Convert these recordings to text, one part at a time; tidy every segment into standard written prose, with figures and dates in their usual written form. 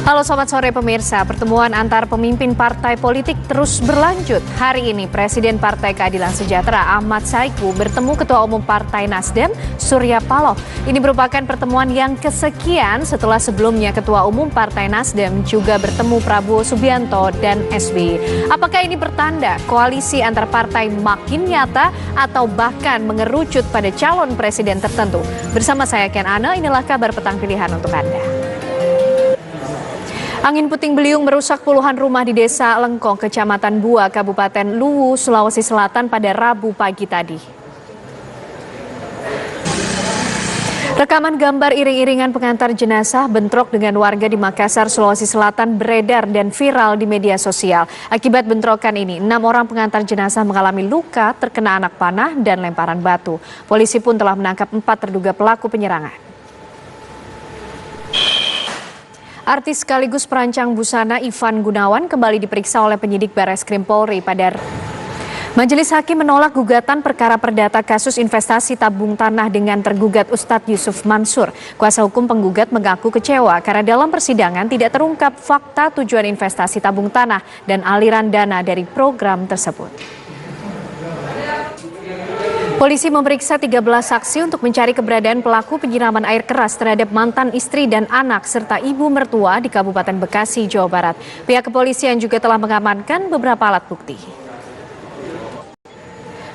Halo selamat sore pemirsa, pertemuan antar pemimpin partai politik terus berlanjut. Hari ini Presiden Partai Keadilan Sejahtera Ahmad Saiku bertemu Ketua Umum Partai Nasdem Surya Paloh. Ini merupakan pertemuan yang kesekian setelah sebelumnya Ketua Umum Partai Nasdem juga bertemu Prabowo Subianto dan SBY. Apakah ini bertanda koalisi antar partai makin nyata atau bahkan mengerucut pada calon presiden tertentu? Bersama saya Ken Ane, inilah kabar petang pilihan untuk Anda. Angin puting beliung merusak puluhan rumah di Desa Lengkong, Kecamatan Bua, Kabupaten Luwu, Sulawesi Selatan pada Rabu pagi tadi. Rekaman gambar iring-iringan pengantar jenazah bentrok dengan warga di Makassar, Sulawesi Selatan beredar dan viral di media sosial. Akibat bentrokan ini, 6 orang pengantar jenazah mengalami luka, terkena anak panah dan lemparan batu. Polisi pun telah menangkap 4 terduga pelaku penyerangan. Artis sekaligus perancang busana Ivan Gunawan kembali diperiksa oleh penyidik Barreskrim Polri pada Majelis Hakim menolak gugatan perkara perdata kasus investasi tabung tanah dengan tergugat Ustadz Yusuf Mansur. Kuasa hukum penggugat mengaku kecewa karena dalam persidangan tidak terungkap fakta tujuan investasi tabung tanah dan aliran dana dari program tersebut. Polisi memeriksa 13 saksi untuk mencari keberadaan pelaku penyiraman air keras terhadap mantan istri dan anak serta ibu mertua di Kabupaten Bekasi, Jawa Barat. Pihak kepolisian juga telah mengamankan beberapa alat bukti.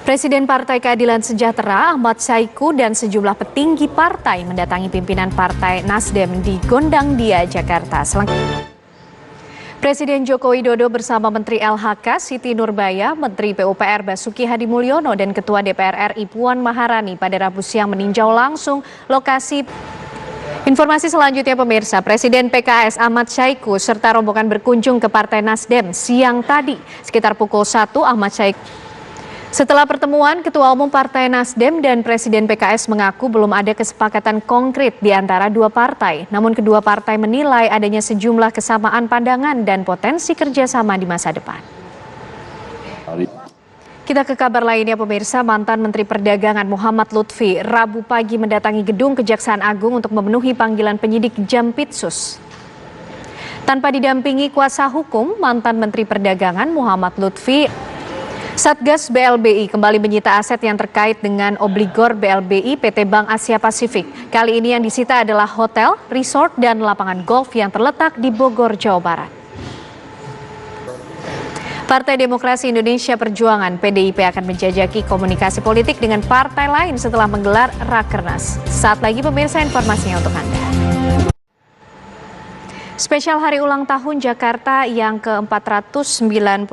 Presiden Partai Keadilan Sejahtera Ahmad Saiku dan sejumlah petinggi partai mendatangi pimpinan Partai Nasdem di Gondangdia, Jakarta. Presiden Joko Widodo bersama Menteri LHK Siti Nurbaya, Menteri PUPR Basuki Hadi Mulyono dan Ketua DPR RI Puan Maharani pada Rabu siang meninjau langsung lokasi. Informasi selanjutnya pemirsa, Presiden PKS Ahmad Saiku serta rombongan berkunjung ke Partai Nasdem siang tadi. Sekitar pukul 1 Ahmad Saiku. Setelah pertemuan, Ketua Umum Partai Nasdem dan Presiden PKS mengaku belum ada kesepakatan konkret di antara dua partai. Namun kedua partai menilai adanya sejumlah kesamaan pandangan dan potensi kerjasama di masa depan. Kita ke kabar lainnya pemirsa, mantan Menteri Perdagangan Muhammad Lutfi Rabu pagi mendatangi gedung Kejaksaan Agung untuk memenuhi panggilan penyidik Jampitsus. Tanpa didampingi kuasa hukum, mantan Menteri Perdagangan Muhammad Lutfi, Satgas BLBI kembali menyita aset yang terkait dengan obligor BLBI PT Bank Asia Pasifik. Kali ini yang disita adalah hotel, resort, dan lapangan golf yang terletak di Bogor, Jawa Barat. Partai Demokrasi Indonesia Perjuangan (PDIP) akan menjajaki komunikasi politik dengan partai lain setelah menggelar Rakernas. Saat lagi pemirsa, informasinya untuk Anda. Spesial Hari Ulang Tahun Jakarta yang ke-495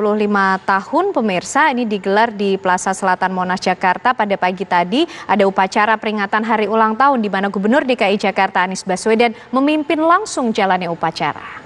tahun pemirsa ini digelar di Plaza Selatan Monas Jakarta pada pagi tadi. Ada upacara peringatan Hari Ulang Tahun di mana Gubernur DKI Jakarta Anies Baswedan memimpin langsung jalannya upacara.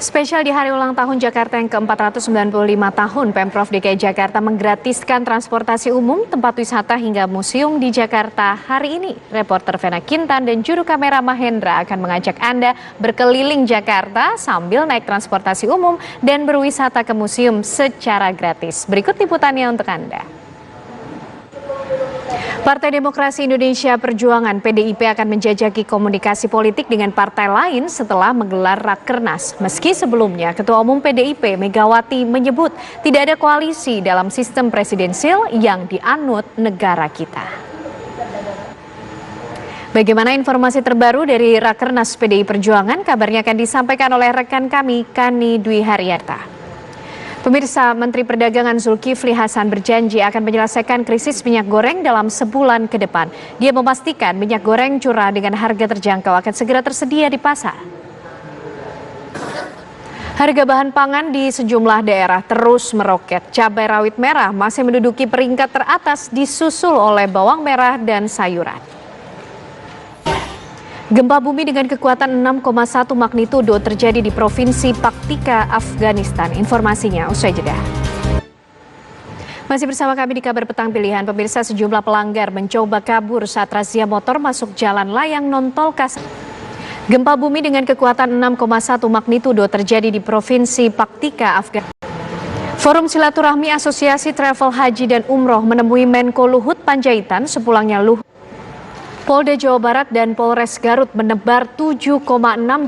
Spesial di Hari Ulang Tahun Jakarta yang ke-495 tahun, Pemprov DKI Jakarta menggratiskan transportasi umum, tempat wisata hingga museum di Jakarta hari ini. Reporter Vena Kintan dan juru kamera Mahendra akan mengajak Anda berkeliling Jakarta sambil naik transportasi umum dan berwisata ke museum secara gratis. Berikut liputannya untuk Anda. Partai Demokrasi Indonesia Perjuangan (PDIP) akan menjajaki komunikasi politik dengan partai lain setelah menggelar Rakernas. Meski sebelumnya Ketua Umum PDIP Megawati menyebut tidak ada koalisi dalam sistem presidensial yang dianut negara kita. Bagaimana informasi terbaru dari Rakernas PDI Perjuangan? Kabarnya akan disampaikan oleh rekan kami Kani Dwi Haryata. Pemirsa, Menteri Perdagangan Zulkifli Hasan berjanji akan menyelesaikan krisis minyak goreng dalam sebulan ke depan. Dia memastikan minyak goreng curah dengan harga terjangkau akan segera tersedia di pasar. Harga bahan pangan di sejumlah daerah terus meroket. Cabai rawit merah masih menduduki peringkat teratas disusul oleh bawang merah dan sayuran. Gempa bumi dengan kekuatan 6,1 magnitudo terjadi di Provinsi Paktika, Afghanistan. Informasinya usai jeda. Masih bersama kami di Kabar Petang Pilihan, pemirsa, sejumlah pelanggar mencoba kabur saat razia motor masuk jalan layang non-tol Kasar. Gempa bumi dengan kekuatan 6,1 magnitudo terjadi di Provinsi Paktika, Afghanistan. Forum Silaturahmi Asosiasi Travel Haji dan Umroh menemui Menko Luhut Panjaitan sepulangnya Luhut. Polda Jawa Barat dan Polres Garut menebar 7,6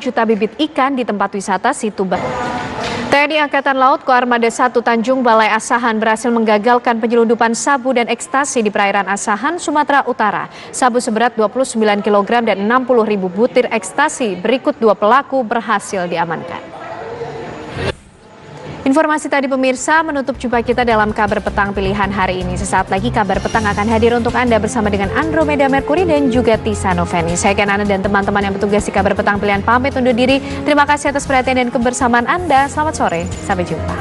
juta bibit ikan di tempat wisata Situba. TNI Angkatan Laut Koarmada 1 Tanjung Balai Asahan berhasil menggagalkan penyelundupan sabu dan ekstasi di perairan Asahan, Sumatera Utara. Sabu seberat 29 kg dan 60.000 butir ekstasi. Berikut 2 pelaku berhasil diamankan. Informasi tadi pemirsa menutup jumpa kita dalam Kabar Petang pilihan hari ini. Sesaat lagi Kabar Petang akan hadir untuk Anda bersama dengan Andromeda Mercury dan juga Tisa Noveni. Saya Ken Ana dan teman-teman yang bertugas di Kabar Petang pilihan pamit undur diri. Terima kasih atas perhatian dan kebersamaan Anda. Selamat sore, sampai jumpa.